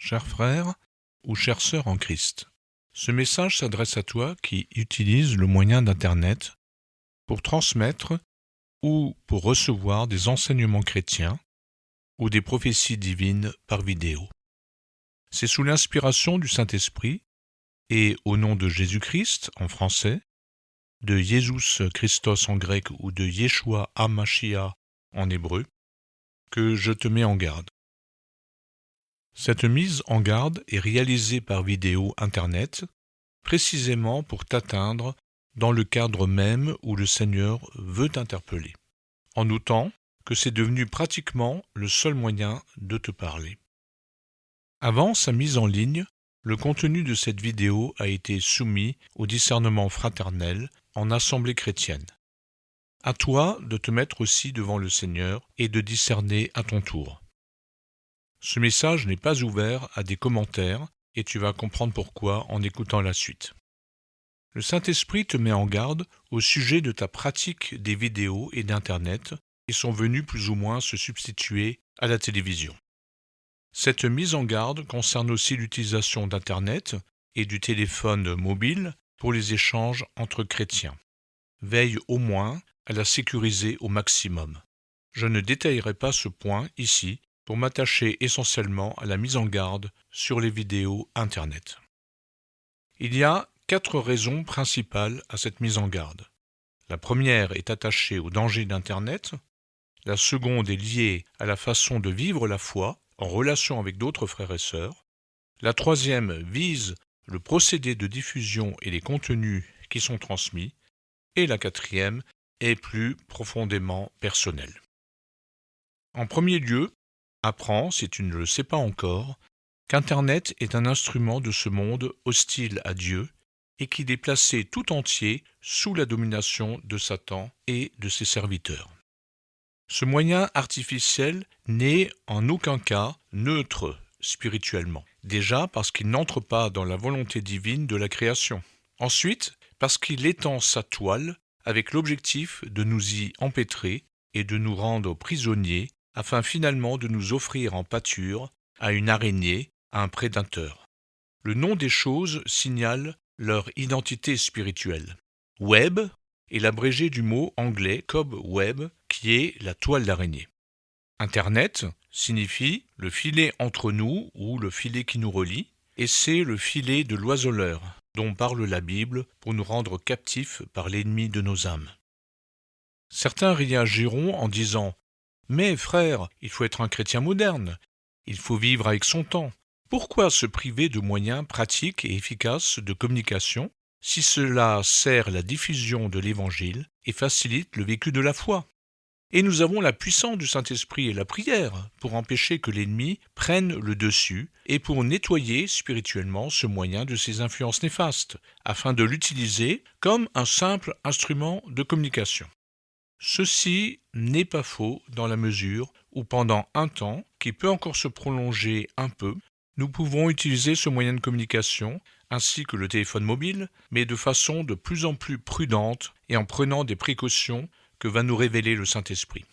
cher frère ou chère sœur en Christ. Ce message s'adresse à toi qui utilise le moyen d'Internet pour transmettre ou pour recevoir des enseignements chrétiens ou des prophéties divines par vidéo. C'est sous l'inspiration du Saint-Esprit et au nom de Jésus-Christ en français, de Jesus Christos en grec ou de Yeshua HaMashiach en hébreu, que je te mets en garde. Cette mise en garde est réalisée par vidéo Internet, précisément pour t'atteindre dans le cadre même où le Seigneur veut t'interpeller, en notant que c'est devenu pratiquement le seul moyen de te parler. Avant sa mise en ligne, le contenu de cette vidéo a été soumis au discernement fraternel en assemblée chrétienne. À toi de te mettre aussi devant le Seigneur et de discerner à ton tour. Ce message n'est pas ouvert à des commentaires et tu vas comprendre pourquoi en écoutant la suite. Le Saint-Esprit te met en garde au sujet de ta pratique des vidéos et d'Internet qui sont venus plus ou moins se substituer à la télévision. Cette mise en garde concerne aussi l'utilisation d'Internet et du téléphone mobile pour les échanges entre chrétiens. Veille au moins à la sécuriser au maximum. Je ne détaillerai pas ce point ici pour m'attacher essentiellement à la mise en garde sur les vidéos Internet. Il y a 4 raisons principales à cette mise en garde. La première est attachée au danger d'Internet. La seconde est liée à la façon de vivre la foi en relation avec d'autres frères et sœurs. La troisième vise le procédé de diffusion et les contenus qui sont transmis. Et la quatrième est plus profondément personnelle. En premier lieu, apprends, si tu ne le sais pas encore, qu'Internet est un instrument de ce monde hostile à Dieu et qu'il est placé tout entier sous la domination de Satan et de ses serviteurs. Ce moyen artificiel n'est en aucun cas neutre spirituellement, déjà parce qu'il n'entre pas dans la volonté divine de la création. Ensuite, parce qu'il étend sa toile avec l'objectif de nous y empêtrer et de nous rendre prisonniers afin finalement de nous offrir en pâture à une araignée, à un prédateur. Le nom des choses signale leur identité spirituelle. Web est l'abrégé du mot anglais cobweb qui est la toile d'araignée. Internet signifie le filet entre nous ou le filet qui nous relie, et c'est le filet de l'oiseleur dont parle la Bible pour nous rendre captifs par l'ennemi de nos âmes. Certains réagiront en disant « Mais frère, il faut être un chrétien moderne, il faut vivre avec son temps. Pourquoi se priver de moyens pratiques et efficaces de communication si cela sert la diffusion de l'Évangile et facilite le vécu de la foi ? Et nous avons la puissance du Saint-Esprit et la prière pour empêcher que l'ennemi prenne le dessus et pour nettoyer spirituellement ce moyen de ses influences néfastes, afin de l'utiliser comme un simple instrument de communication. Ceci n'est pas faux dans la mesure où pendant un temps, qui peut encore se prolonger un peu, nous pouvons utiliser ce moyen de communication, ainsi que le téléphone mobile, mais de façon de plus en plus prudente et en prenant des précautions que va nous révéler le Saint-Esprit.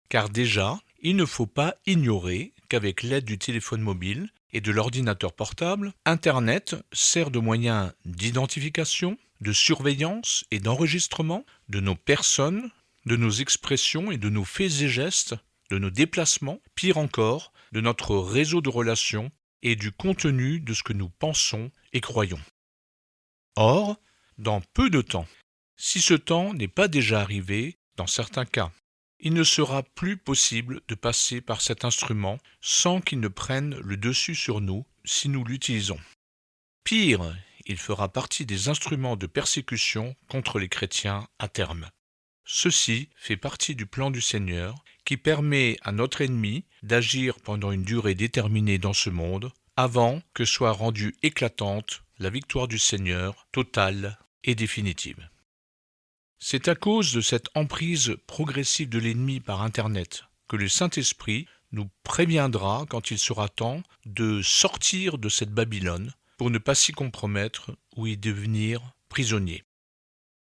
Car déjà, il ne faut pas ignorer qu'avec l'aide du téléphone mobile et de l'ordinateur portable, Internet sert de moyen d'identification, de surveillance et d'enregistrement de nos personnes, de nos expressions et de nos faits et gestes, de nos déplacements, pire encore, de notre réseau de relations et du contenu de ce que nous pensons et croyons. Or, dans peu de temps, si ce temps n'est pas déjà arrivé, dans certains cas, il ne sera plus possible de passer par cet instrument sans qu'il ne prenne le dessus sur nous si nous l'utilisons. Pire, il fera partie des instruments de persécution contre les chrétiens à terme. Ceci fait partie du plan du Seigneur qui permet à notre ennemi d'agir pendant une durée déterminée dans ce monde avant que soit rendue éclatante la victoire du Seigneur, totale et définitive. C'est à cause de cette emprise progressive de l'ennemi par Internet que le Saint-Esprit nous préviendra quand il sera temps de sortir de cette Babylone pour ne pas s'y compromettre ou y devenir prisonnier.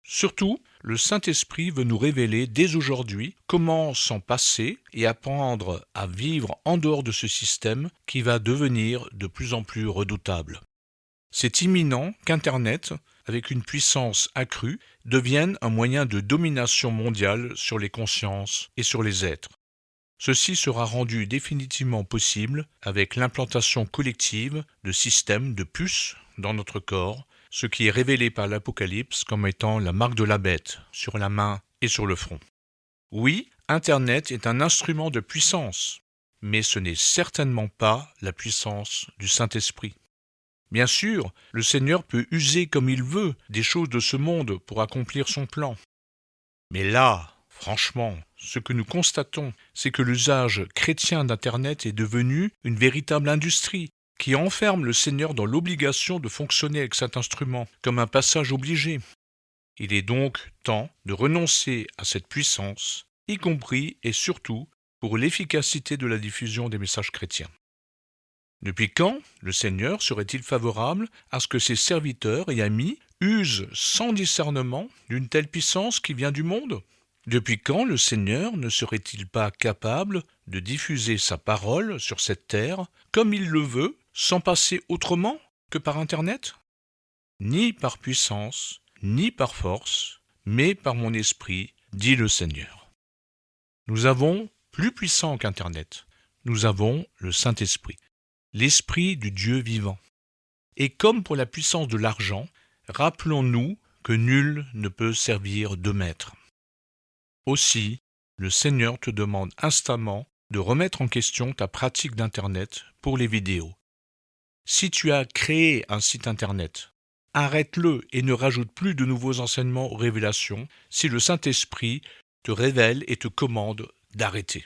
Surtout, le Saint-Esprit veut nous révéler dès aujourd'hui comment s'en passer et apprendre à vivre en dehors de ce système qui va devenir de plus en plus redoutable. C'est imminent qu'Internet, avec une puissance accrue, devienne un moyen de domination mondiale sur les consciences et sur les êtres. Ceci sera rendu définitivement possible avec l'implantation collective de systèmes de puces dans notre corps, ce qui est révélé par l'Apocalypse comme étant la marque de la bête sur la main et sur le front. Oui, Internet est un instrument de puissance, mais ce n'est certainement pas la puissance du Saint-Esprit. Bien sûr, le Seigneur peut user comme il veut des choses de ce monde pour accomplir son plan. Mais là, franchement, ce que nous constatons, c'est que l'usage chrétien d'Internet est devenu une véritable industrie qui enferme le Seigneur dans l'obligation de fonctionner avec cet instrument comme un passage obligé. Il est donc temps de renoncer à cette puissance, y compris et surtout pour l'efficacité de la diffusion des messages chrétiens. Depuis quand le Seigneur serait-il favorable à ce que ses serviteurs et amis usent sans discernement d'une telle puissance qui vient du monde ? Depuis quand le Seigneur ne serait-il pas capable de diffuser sa parole sur cette terre comme il le veut, sans passer autrement que par Internet ? Ni par puissance, ni par force, mais par mon esprit, dit le Seigneur. Nous avons plus puissant qu'Internet. Nous avons le Saint-Esprit, l'Esprit du Dieu vivant. Et comme pour la puissance de l'argent, rappelons-nous que nul ne peut servir deux maîtres. Aussi, le Seigneur te demande instamment de remettre en question ta pratique d'Internet pour les vidéos. Si tu as créé un site Internet, arrête-le et ne rajoute plus de nouveaux enseignements ou révélations si le Saint-Esprit te révèle et te commande d'arrêter.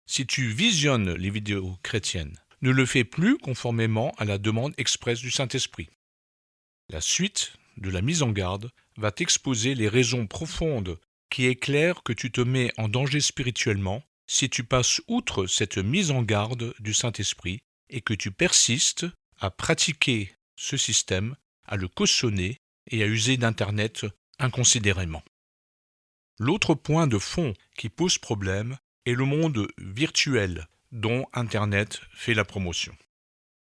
Si tu visionnes les vidéos chrétiennes, ne le fais plus conformément à la demande expresse du Saint-Esprit. La suite de la mise en garde va t'exposer les raisons profondes qui éclairent que tu te mets en danger spirituellement si tu passes outre cette mise en garde du Saint-Esprit et que tu persistes à pratiquer ce système, à le cautionner et à user d'Internet inconsidérément. L'autre point de fond qui pose problème est le monde virtuel dont Internet fait la promotion.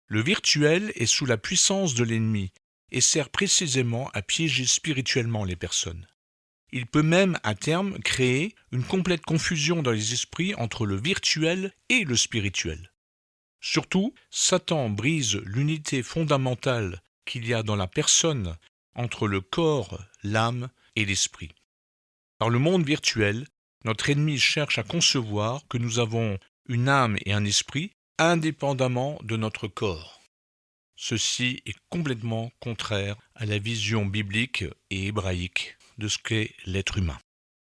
Le virtuel est sous la puissance de l'ennemi et sert précisément à piéger spirituellement les personnes. Il peut même, à terme, créer une complète confusion dans les esprits entre le virtuel et le spirituel. Surtout, Satan brise l'unité fondamentale qu'il y a dans la personne entre le corps, l'âme et l'esprit. Dans le monde virtuel, notre ennemi cherche à concevoir que nous avons une âme et un esprit indépendamment de notre corps. Ceci est complètement contraire à la vision biblique et hébraïque de ce qu'est l'être humain.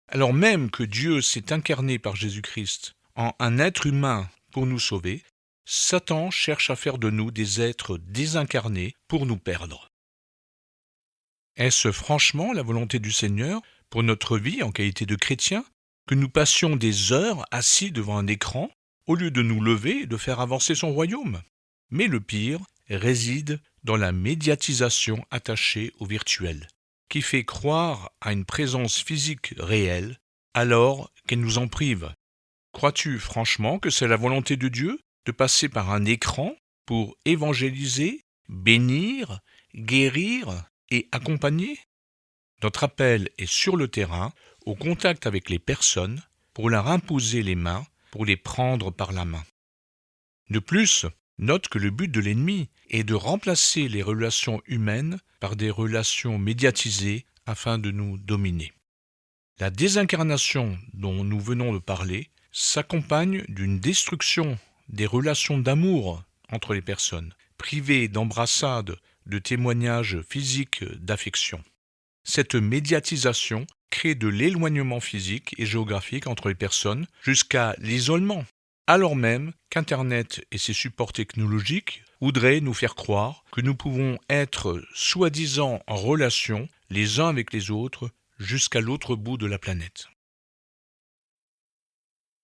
Alors même que Dieu s'est incarné par Jésus-Christ en un être humain pour nous sauver, Satan cherche à faire de nous des êtres désincarnés pour nous perdre. Est-ce franchement la volonté du Seigneur pour notre vie en qualité de chrétien que nous passions des heures assis devant un écran au lieu de nous lever et de faire avancer son royaume? Mais le pire réside dans la médiatisation attachée au virtuel, qui fait croire à une présence physique réelle alors qu'elle nous en prive. Crois-tu franchement que c'est la volonté de Dieu de passer par un écran pour évangéliser, bénir, guérir et accompagner? Notre appel est sur le terrain, au contact avec les personnes, pour leur imposer les mains, pour les prendre par la main. De plus, note que le but de l'ennemi est de remplacer les relations humaines par des relations médiatisées afin de nous dominer. La désincarnation dont nous venons de parler s'accompagne d'une destruction des relations d'amour entre les personnes, privées d'embrassades, de témoignages physiques d'affection. Cette médiatisation crée de l'éloignement physique et géographique entre les personnes jusqu'à l'isolement, alors même qu'Internet et ses supports technologiques voudraient nous faire croire que nous pouvons être soi-disant en relation les uns avec les autres jusqu'à l'autre bout de la planète.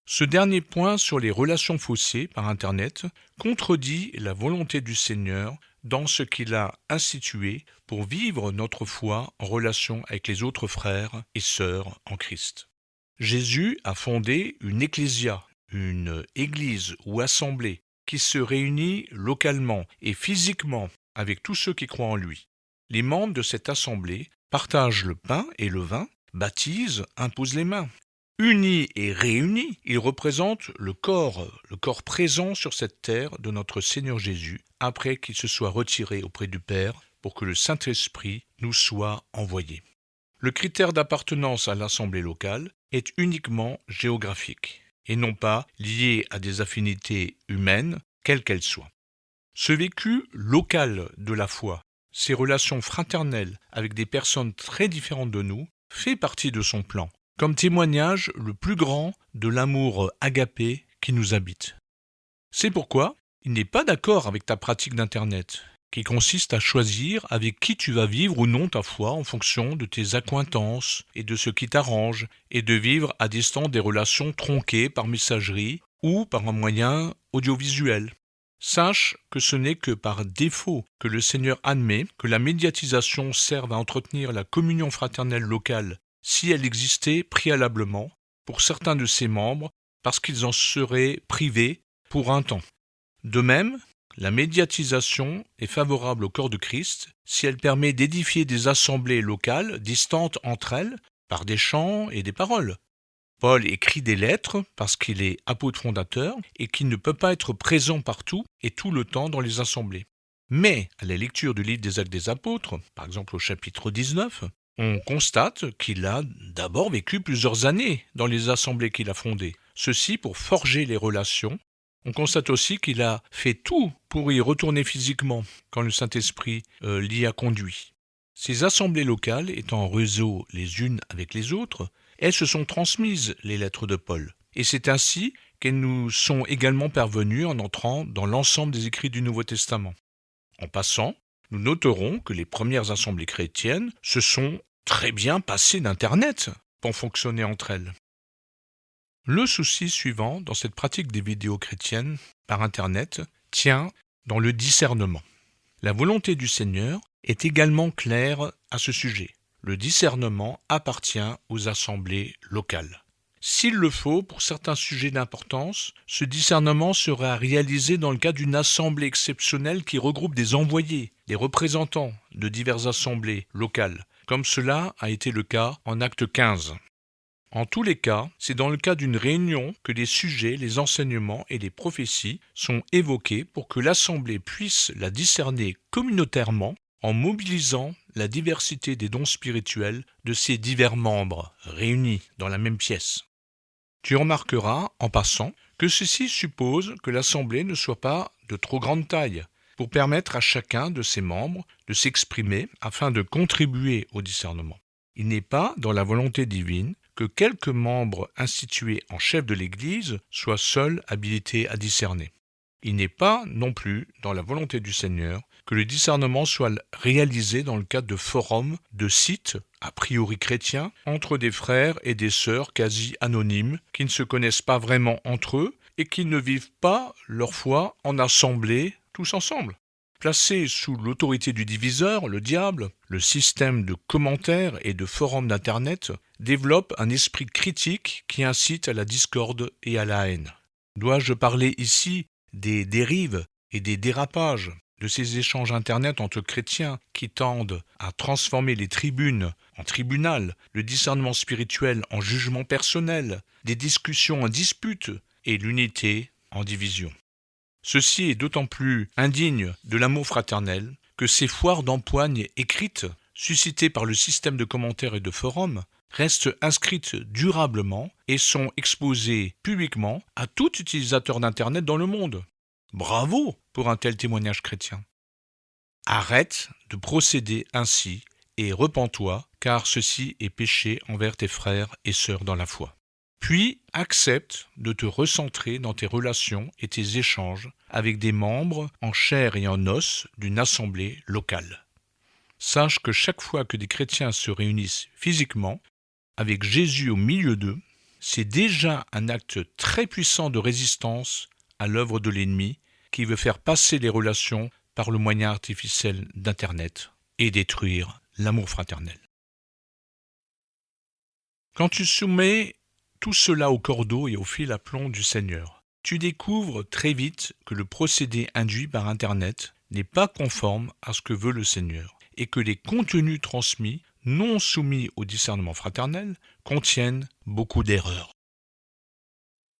Ce dernier point sur les relations faussées par Internet contredit la volonté du Seigneur dans ce qu'il a institué pour vivre notre foi en relation avec les autres frères et sœurs en Christ. Jésus a fondé une ecclésia, une église ou assemblée qui se réunit localement et physiquement avec tous ceux qui croient en lui. Les membres de cette assemblée partagent le pain et le vin, baptisent, imposent les mains. Unis et réunis, ils représentent le corps présent sur cette terre de notre Seigneur Jésus, après qu'il se soit retiré auprès du Père pour que le Saint-Esprit nous soit envoyé. Le critère d'appartenance à l'assemblée locale est uniquement géographique, et non pas lié à des affinités humaines, quelles qu'elles soient. Ce vécu local de la foi, ces relations fraternelles avec des personnes très différentes de nous, fait partie de son plan, comme témoignage le plus grand de l'amour agapé qui nous habite. C'est pourquoi il n'est pas d'accord avec ta pratique d'Internet, qui consiste à choisir avec qui tu vas vivre ou non ta foi en fonction de tes accointances et de ce qui t'arrange, et de vivre à distance des relations tronquées par messagerie ou par un moyen audiovisuel. Sache que ce n'est que par défaut que le Seigneur admet que la médiatisation serve à entretenir la communion fraternelle locale si elle existait préalablement pour certains de ses membres parce qu'ils en seraient privés pour un temps. De même, la médiatisation est favorable au corps de Christ si elle permet d'édifier des assemblées locales distantes entre elles par des chants et des paroles. Paul écrit des lettres parce qu'il est apôtre fondateur et qu'il ne peut pas être présent partout et tout le temps dans les assemblées. Mais, à la lecture du livre des Actes des Apôtres, par exemple au chapitre 19, on constate qu'il a d'abord vécu plusieurs années dans les assemblées qu'il a fondées, ceci pour forger les relations. On constate aussi qu'il a fait tout pour y retourner physiquement quand le Saint-Esprit l'y a conduit. Ces assemblées locales étant en réseau les unes avec les autres, elles se sont transmises les lettres de Paul. Et c'est ainsi qu'elles nous sont également parvenues en entrant dans l'ensemble des écrits du Nouveau Testament. En passant, nous noterons que les premières assemblées chrétiennes se sont très bien passées d'Internet pour fonctionner entre elles. Le souci suivant dans cette pratique des vidéos chrétiennes par Internet tient dans le discernement. La volonté du Seigneur est également claire à ce sujet. Le discernement appartient aux assemblées locales. S'il le faut pour certains sujets d'importance, ce discernement sera réalisé dans le cas d'une assemblée exceptionnelle qui regroupe des envoyés, des représentants de diverses assemblées locales, comme cela a été le cas en Acte 15. En tous les cas, c'est dans le cas d'une réunion que les sujets, les enseignements et les prophéties sont évoqués pour que l'assemblée puisse la discerner communautairement en mobilisant la diversité des dons spirituels de ses divers membres réunis dans la même pièce. Tu remarqueras, en passant, que ceci suppose que l'assemblée ne soit pas de trop grande taille, pour permettre à chacun de ses membres de s'exprimer afin de contribuer au discernement. Il n'est pas dans la volonté divine que quelques membres institués en chef de l'Église soient seuls habilités à discerner. Il n'est pas non plus dans la volonté du Seigneur que le discernement soit réalisé dans le cadre de forums, de sites, a priori chrétiens, entre des frères et des sœurs quasi anonymes qui ne se connaissent pas vraiment entre eux et qui ne vivent pas leur foi en assemblée tous ensemble. Placés sous l'autorité du diviseur, le diable, le système de commentaires et de forums d'Internet développe un esprit critique qui incite à la discorde et à la haine. Dois-je parler ici des dérives et des dérapages de ces échanges Internet entre chrétiens qui tendent à transformer les tribunes en tribunal, le discernement spirituel en jugement personnel, des discussions en disputes et l'unité en division. Ceci est d'autant plus indigne de l'amour fraternel que ces foires d'empoigne écrites, suscitées par le système de commentaires et de forums, restent inscrites durablement et sont exposées publiquement à tout utilisateur d'Internet dans le monde. Bravo pour un tel témoignage chrétien. Arrête de procéder ainsi et repens-toi, car ceci est péché envers tes frères et sœurs dans la foi. Puis, accepte de te recentrer dans tes relations et tes échanges avec des membres en chair et en os d'une assemblée locale. Sache que chaque fois que des chrétiens se réunissent physiquement, avec Jésus au milieu d'eux, c'est déjà un acte très puissant de résistance à l'œuvre de l'ennemi qui veut faire passer les relations par le moyen artificiel d'Internet et détruire l'amour fraternel. Quand tu soumets tout cela au cordeau et au fil à plomb du Seigneur, tu découvres très vite que le procédé induit par Internet n'est pas conforme à ce que veut le Seigneur et que les contenus transmis, non soumis au discernement fraternel, contiennent beaucoup d'erreurs.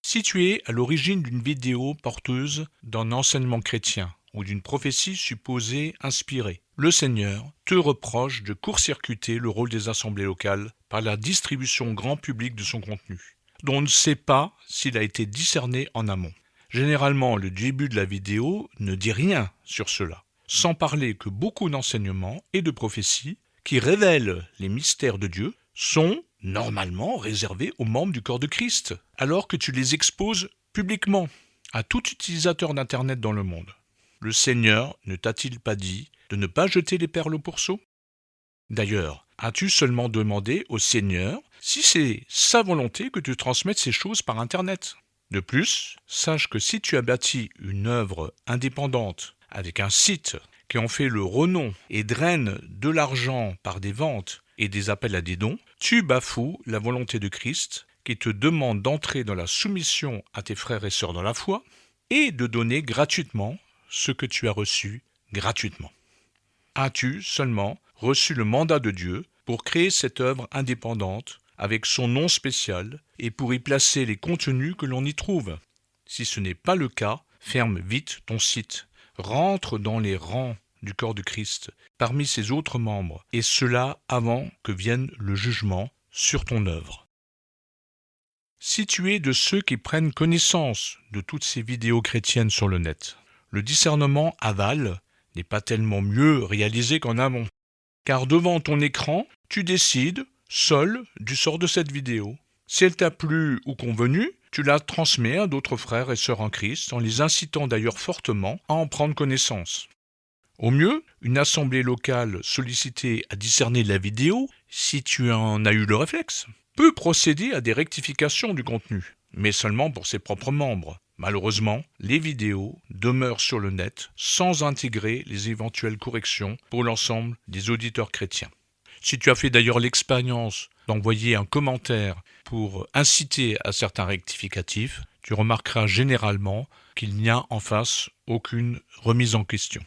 Si tu es à l'origine d'une vidéo porteuse d'un enseignement chrétien ou d'une prophétie supposée inspirée, le Seigneur te reproche de court-circuiter le rôle des assemblées locales par la distribution grand public de son contenu, dont on ne sait pas s'il a été discerné en amont. Généralement, le début de la vidéo ne dit rien sur cela, sans parler que beaucoup d'enseignements et de prophéties qui révèlent les mystères de Dieu sont normalement réservés aux membres du corps de Christ, alors que tu les exposes publiquement à tout utilisateur d'Internet dans le monde. Le Seigneur ne t'a-t-il pas dit de ne pas jeter les perles au pourceau ? D'ailleurs, as-tu seulement demandé au Seigneur si c'est sa volonté que tu transmettes ces choses par Internet ? De plus, sache que si tu as bâti une œuvre indépendante avec un site qui en fait le renom et draine de l'argent par des ventes et des appels à des dons, tu bafoues la volonté de Christ qui te demande d'entrer dans la soumission à tes frères et sœurs dans la foi et de donner gratuitement ce que tu as reçu gratuitement. As-tu seulement reçu le mandat de Dieu pour créer cette œuvre indépendante avec son nom spécial et pour y placer les contenus que l'on y trouve ? Si ce n'est pas le cas, ferme vite ton site, rentre dans les rangs du corps de Christ parmi ses autres membres, et cela avant que vienne le jugement sur ton œuvre. Si tu es de ceux qui prennent connaissance de toutes ces vidéos chrétiennes sur le net, le discernement aval n'est pas tellement mieux réalisé qu'en amont. Car devant ton écran, tu décides, seul, du sort de cette vidéo. Si elle t'a plu ou convenu, tu la transmets à d'autres frères et sœurs en Christ, en les incitant d'ailleurs fortement à en prendre connaissance. Au mieux, une assemblée locale sollicitée à discerner la vidéo, si tu en as eu le réflexe, peut procéder à des rectifications du contenu, mais seulement pour ses propres membres. Malheureusement, les vidéos demeurent sur le net sans intégrer les éventuelles corrections pour l'ensemble des auditeurs chrétiens. Si tu as fait d'ailleurs l'expérience d'envoyer un commentaire pour inciter à certains rectificatifs, tu remarqueras généralement qu'il n'y a en face aucune remise en question.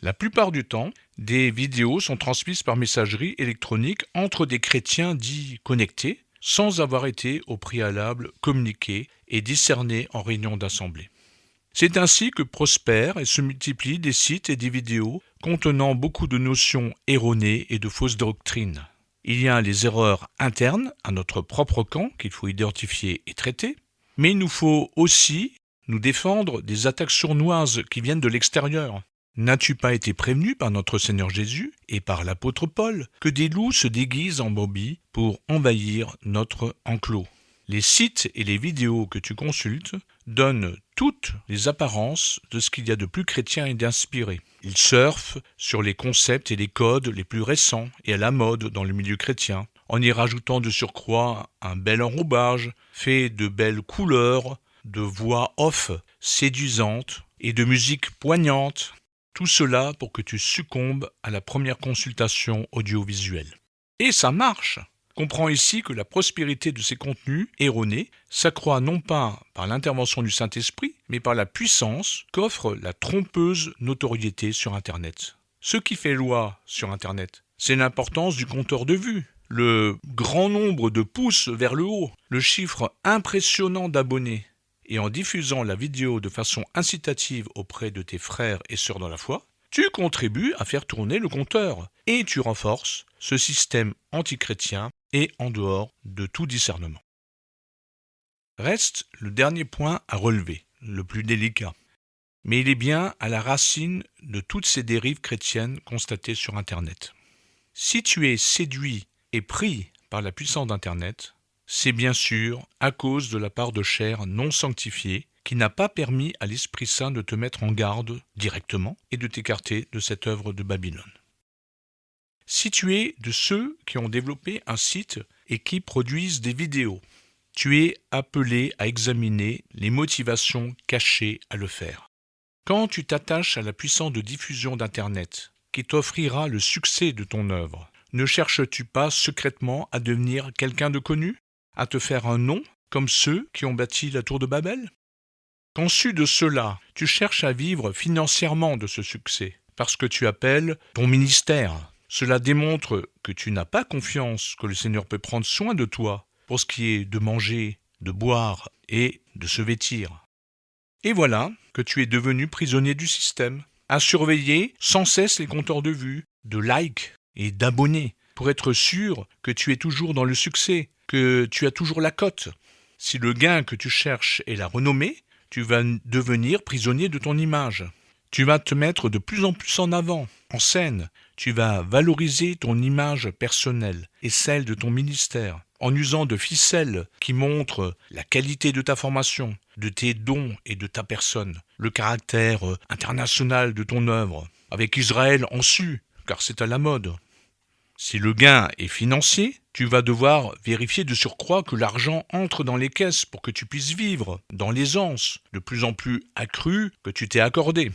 La plupart du temps, des vidéos sont transmises par messagerie électronique entre des chrétiens dits connectés, sans avoir été au préalable communiqués et discernés en réunion d'assemblée. C'est ainsi que prospèrent et se multiplient des sites et des vidéos contenant beaucoup de notions erronées et de fausses doctrines. Il y a les erreurs internes à notre propre camp qu'il faut identifier et traiter, mais il nous faut aussi nous défendre des attaques sournoises qui viennent de l'extérieur. N'as-tu pas été prévenu par notre Seigneur Jésus et par l'apôtre Paul que des loups se déguisent en brebis pour envahir notre enclos ? Les sites et les vidéos que tu consultes donnent toutes les apparences de ce qu'il y a de plus chrétien et d'inspiré. Ils surfent sur les concepts et les codes les plus récents et à la mode dans le milieu chrétien, en y rajoutant de surcroît un bel enrobage fait de belles couleurs, de voix off séduisantes et de musique poignante. Tout cela pour que tu succombes à la première consultation audiovisuelle. Et ça marche! Comprends ici que la prospérité de ces contenus erronés s'accroît non pas par l'intervention du Saint-Esprit, mais par la puissance qu'offre la trompeuse notoriété sur Internet. Ce qui fait loi sur Internet, c'est l'importance du compteur de vues, le grand nombre de pouces vers le haut, le chiffre impressionnant d'abonnés. Et en diffusant la vidéo de façon incitative auprès de tes frères et sœurs dans la foi, tu contribues à faire tourner le compteur et tu renforces ce système antichrétien et en dehors de tout discernement. Reste le dernier point à relever, le plus délicat. Mais il est bien à la racine de toutes ces dérives chrétiennes constatées sur Internet. Si tu es séduit et pris par la puissance d'Internet, c'est bien sûr à cause de la part de chair non sanctifiée qui n'a pas permis à l'Esprit Saint de te mettre en garde directement et de t'écarter de cette œuvre de Babylone. Si tu es de ceux qui ont développé un site et qui produisent des vidéos, tu es appelé à examiner les motivations cachées à le faire. Quand tu t'attaches à la puissance de diffusion d'Internet, qui t'offrira le succès de ton œuvre, ne cherches-tu pas secrètement à devenir quelqu'un de connu, à te faire un nom, comme ceux qui ont bâti la tour de Babel? Conçu de cela, tu cherches à vivre financièrement de ce succès, parce que tu appelles ton ministère. Cela démontre que tu n'as pas confiance que le Seigneur peut prendre soin de toi pour ce qui est de manger, de boire et de se vêtir. Et voilà que tu es devenu prisonnier du système, à surveiller sans cesse les compteurs de vues, de likes et d'abonnés, pour être sûr que tu es toujours dans le succès, que tu as toujours la cote. Si le gain que tu cherches est la renommée, tu vas devenir prisonnier de ton image. Tu vas te mettre de plus en plus en avant, en scène. Tu vas valoriser ton image personnelle et celle de ton ministère, en usant de ficelles qui montrent la qualité de ta formation, de tes dons et de ta personne, le caractère international de ton œuvre, avec Israël en su, car c'est à la mode. Si le gain est financier, tu vas devoir vérifier de surcroît que l'argent entre dans les caisses pour que tu puisses vivre dans l'aisance de plus en plus accrue que tu t'es accordée.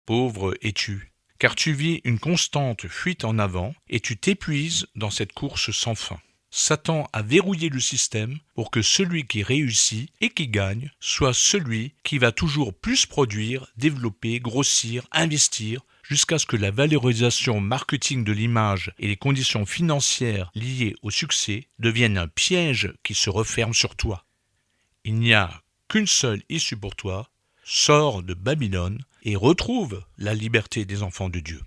Pauvre es-tu, car tu vis une constante fuite en avant et tu t'épuises dans cette course sans fin. Satan a verrouillé le système pour que celui qui réussit et qui gagne soit celui qui va toujours plus produire, développer, grossir, investir, jusqu'à ce que la valorisation marketing de l'image et les conditions financières liées au succès deviennent un piège qui se referme sur toi. Il n'y a qu'une seule issue pour toi, sors de Babylone et retrouve la liberté des enfants de Dieu.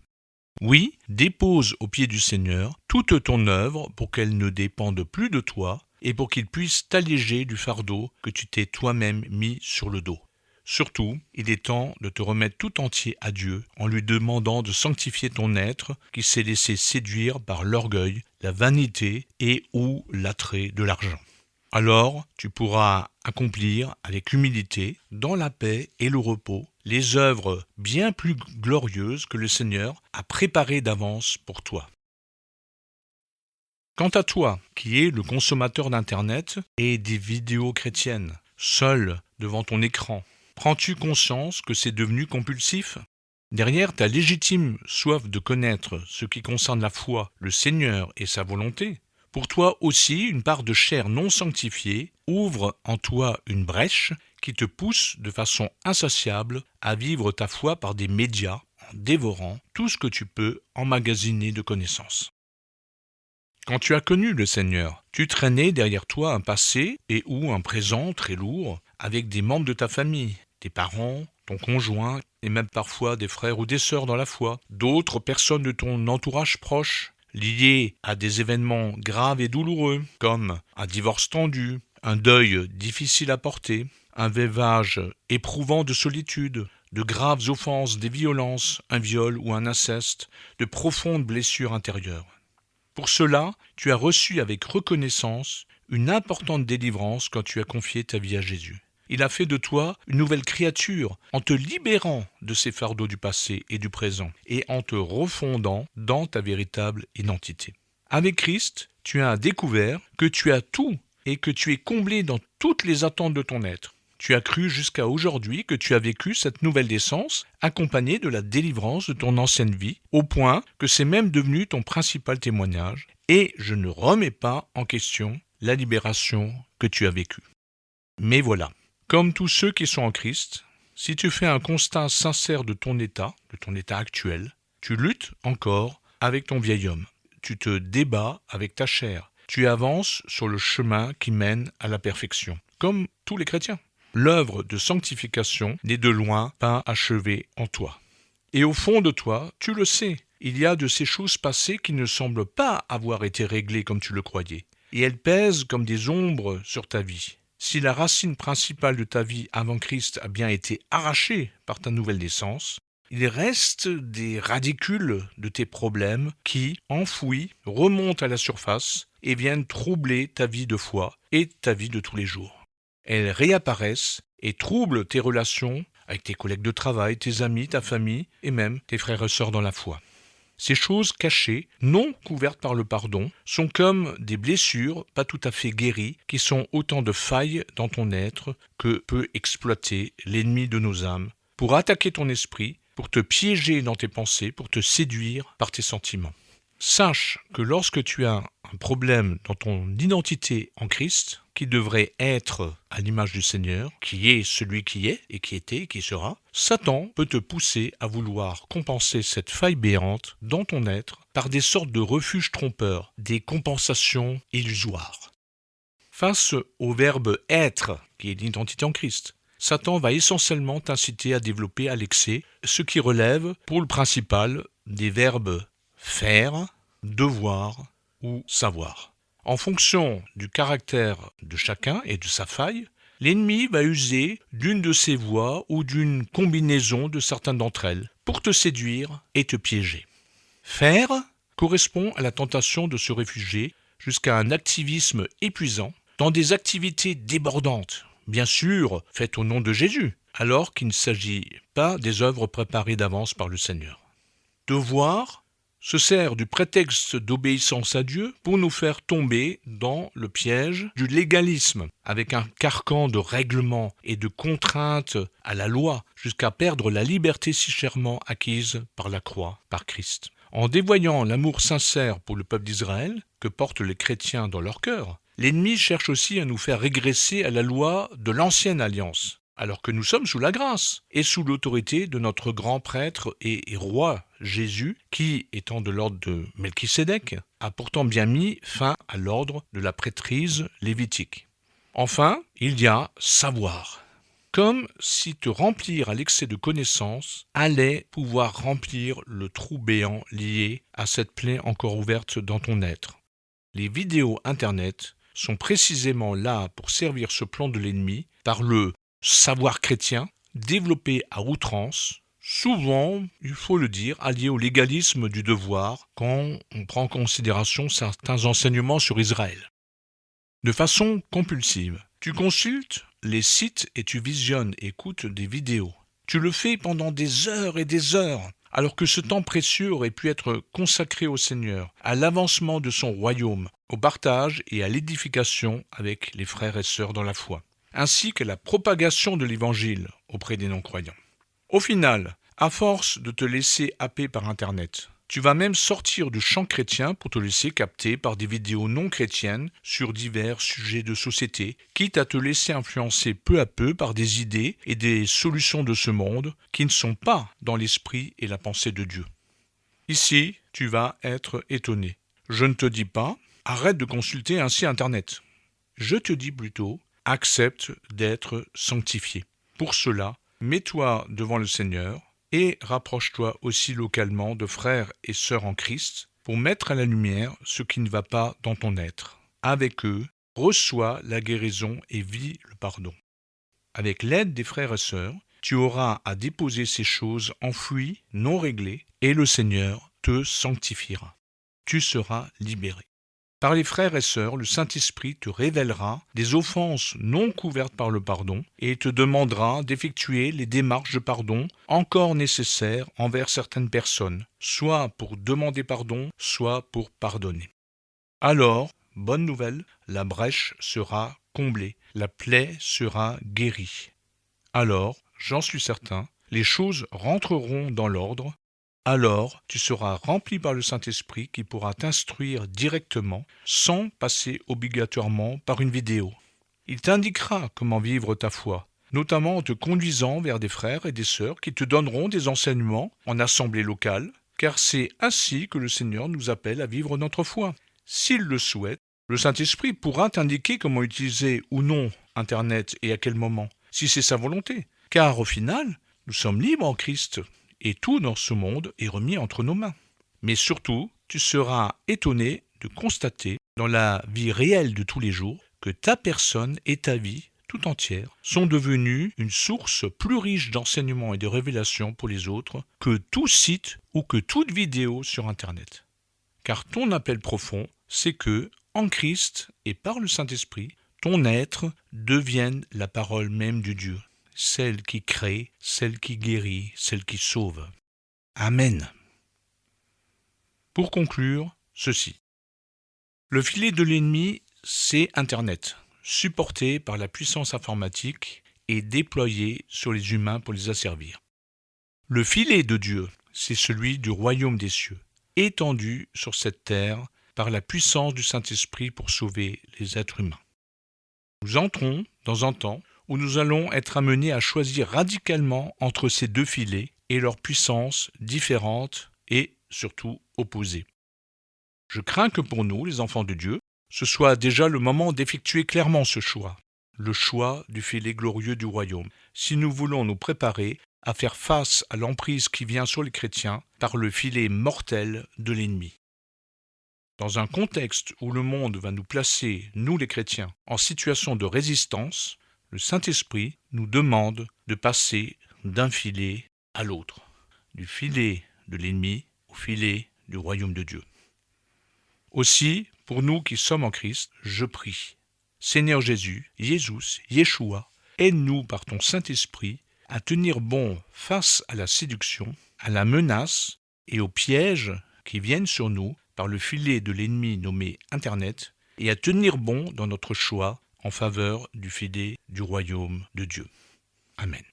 Oui, dépose aux pieds du Seigneur toute ton œuvre pour qu'elle ne dépende plus de toi et pour qu'il puisse t'alléger du fardeau que tu t'es toi-même mis sur le dos. Surtout, il est temps de te remettre tout entier à Dieu en lui demandant de sanctifier ton être qui s'est laissé séduire par l'orgueil, la vanité et ou l'attrait de l'argent. Alors, tu pourras accomplir avec humilité, dans la paix et le repos, les œuvres bien plus glorieuses que le Seigneur a préparées d'avance pour toi. Quant à toi, qui es le consommateur d'Internet et des vidéos chrétiennes, seul devant ton écran, prends-tu conscience que c'est devenu compulsif? Derrière ta légitime soif de connaître ce qui concerne la foi, le Seigneur et sa volonté, pour toi aussi une part de chair non sanctifiée ouvre en toi une brèche qui te pousse de façon insatiable à vivre ta foi par des médias en dévorant tout ce que tu peux emmagasiner de connaissances. Quand tu as connu le Seigneur, tu traînais derrière toi un passé et ou un présent très lourd avec des membres de ta famille, tes parents, ton conjoint et même parfois des frères ou des sœurs dans la foi, d'autres personnes de ton entourage proche, liées à des événements graves et douloureux comme un divorce tendu, un deuil difficile à porter, un veuvage éprouvant de solitude, de graves offenses, des violences, un viol ou un inceste, de profondes blessures intérieures. Pour cela, tu as reçu avec reconnaissance une importante délivrance quand tu as confié ta vie à Jésus. Il a fait de toi une nouvelle créature en te libérant de ces fardeaux du passé et du présent et en te refondant dans ta véritable identité. Avec Christ, tu as découvert que tu as tout et que tu es comblé dans toutes les attentes de ton être. Tu as cru jusqu'à aujourd'hui que tu as vécu cette nouvelle naissance accompagnée de la délivrance de ton ancienne vie, au point que c'est même devenu ton principal témoignage, et je ne remets pas en question la libération que tu as vécue. Mais voilà, comme tous ceux qui sont en Christ, si tu fais un constat sincère de ton état actuel, tu luttes encore avec ton vieil homme, tu te débats avec ta chair, tu avances sur le chemin qui mène à la perfection, comme tous les chrétiens. L'œuvre de sanctification n'est de loin pas achevée en toi. Et au fond de toi, tu le sais, il y a de ces choses passées qui ne semblent pas avoir été réglées comme tu le croyais, et elles pèsent comme des ombres sur ta vie. Si la racine principale de ta vie avant Christ a bien été arrachée par ta nouvelle naissance, il reste des radicules de tes problèmes qui, enfouis, remontent à la surface et viennent troubler ta vie de foi et ta vie de tous les jours. Elles réapparaissent et troublent tes relations avec tes collègues de travail, tes amis, ta famille et même tes frères et sœurs dans la foi. Ces choses cachées, non couvertes par le pardon, sont comme des blessures pas tout à fait guéries, qui sont autant de failles dans ton être que peut exploiter l'ennemi de nos âmes, pour attaquer ton esprit, pour te piéger dans tes pensées, pour te séduire par tes sentiments. Sache que lorsque tu as un problème dans ton identité en Christ, qui devrait être à l'image du Seigneur, qui est celui qui est et qui était et qui sera, Satan peut te pousser à vouloir compenser cette faille béante dans ton être par des sortes de refuges trompeurs, des compensations illusoires. Face au verbe être, qui est l'identité en Christ, Satan va essentiellement t'inciter à développer à l'excès ce qui relève, pour le principal, des verbes faire, devoir ou savoir. En fonction du caractère de chacun et de sa faille, l'ennemi va user d'une de ses voies ou d'une combinaison de certaines d'entre elles pour te séduire et te piéger. Faire correspond à la tentation de se réfugier jusqu'à un activisme épuisant dans des activités débordantes, bien sûr faites au nom de Jésus, alors qu'il ne s'agit pas des œuvres préparées d'avance par le Seigneur. Devoir se sert du prétexte d'obéissance à Dieu pour nous faire tomber dans le piège du légalisme, avec un carcan de règlements et de contraintes à la loi, jusqu'à perdre la liberté si chèrement acquise par la croix, par Christ. En dévoyant l'amour sincère pour le peuple d'Israël, que portent les chrétiens dans leur cœur, l'ennemi cherche aussi à nous faire régresser à la loi de l'ancienne alliance, alors que nous sommes sous la grâce et sous l'autorité de notre grand prêtre et roi Jésus, qui, étant de l'ordre de Melchisédek, a pourtant bien mis fin à l'ordre de la prêtrise lévitique. Enfin, il y a savoir. Comme si te remplir à l'excès de connaissances allait pouvoir remplir le trou béant lié à cette plaie encore ouverte dans ton être. Les vidéos Internet sont précisément là pour servir ce plan de l'ennemi par le savoir chrétien, développé à outrance, souvent, il faut le dire, allié au légalisme du devoir quand on prend en considération certains enseignements sur Israël. De façon compulsive, tu consultes les sites et tu visionnes et écoutes des vidéos. Tu le fais pendant des heures et des heures, alors que ce temps précieux aurait pu être consacré au Seigneur, à l'avancement de son royaume, au partage et à l'édification avec les frères et sœurs dans la foi, ainsi qu'à la propagation de l'Évangile auprès des non-croyants. Au final, à force de te laisser happer par Internet, tu vas même sortir du champ chrétien pour te laisser capter par des vidéos non chrétiennes sur divers sujets de société, quitte à te laisser influencer peu à peu par des idées et des solutions de ce monde qui ne sont pas dans l'esprit et la pensée de Dieu. Ici, tu vas être étonné. Je ne te dis pas, arrête de consulter ainsi Internet. Je te dis plutôt, accepte d'être sanctifié. Pour cela, mets-toi devant le Seigneur et rapproche-toi aussi localement de frères et sœurs en Christ pour mettre à la lumière ce qui ne va pas dans ton être. Avec eux, reçois la guérison et vis le pardon. Avec l'aide des frères et sœurs, tu auras à déposer ces choses enfouies, non réglées, et le Seigneur te sanctifiera. Tu seras libéré. Par les frères et sœurs, le Saint-Esprit te révélera des offenses non couvertes par le pardon et te demandera d'effectuer les démarches de pardon encore nécessaires envers certaines personnes, soit pour demander pardon, soit pour pardonner. Alors, bonne nouvelle, la brèche sera comblée, la plaie sera guérie. Alors, j'en suis certain, les choses rentreront dans l'ordre. Alors, tu seras rempli par le Saint-Esprit qui pourra t'instruire directement sans passer obligatoirement par une vidéo. Il t'indiquera comment vivre ta foi, notamment en te conduisant vers des frères et des sœurs qui te donneront des enseignements en assemblée locale, car c'est ainsi que le Seigneur nous appelle à vivre notre foi. S'il le souhaite, le Saint-Esprit pourra t'indiquer comment utiliser ou non Internet et à quel moment, si c'est sa volonté, car au final, nous sommes libres en Christ. Et tout dans ce monde est remis entre nos mains. Mais surtout, tu seras étonné de constater, dans la vie réelle de tous les jours, que ta personne et ta vie, tout entière, sont devenues une source plus riche d'enseignements et de révélations pour les autres que tout site ou que toute vidéo sur Internet. Car ton appel profond, c'est que, en Christ et par le Saint-Esprit, ton être devienne la parole même du Dieu. Celle qui crée, celle qui guérit, celle qui sauve. Amen. Pour conclure, ceci. Le filet de l'ennemi, c'est Internet, supporté par la puissance informatique et déployé sur les humains pour les asservir. Le filet de Dieu, c'est celui du royaume des cieux, étendu sur cette terre par la puissance du Saint-Esprit pour sauver les êtres humains. Nous entrons dans un temps où nous allons être amenés à choisir radicalement entre ces deux filets et leurs puissances différentes et surtout opposées. Je crains que pour nous, les enfants de Dieu, ce soit déjà le moment d'effectuer clairement ce choix, le choix du filet glorieux du royaume, si nous voulons nous préparer à faire face à l'emprise qui vient sur les chrétiens par le filet mortel de l'ennemi. Dans un contexte où le monde va nous placer, nous les chrétiens, en situation de résistance, le Saint-Esprit nous demande de passer d'un filet à l'autre, du filet de l'ennemi au filet du royaume de Dieu. Aussi, pour nous qui sommes en Christ, je prie, Seigneur Jésus, Yeshua, aide-nous par ton Saint-Esprit à tenir bon face à la séduction, à la menace et aux pièges qui viennent sur nous par le filet de l'ennemi nommé Internet, et à tenir bon dans notre choix en faveur du filet du royaume de Dieu. Amen.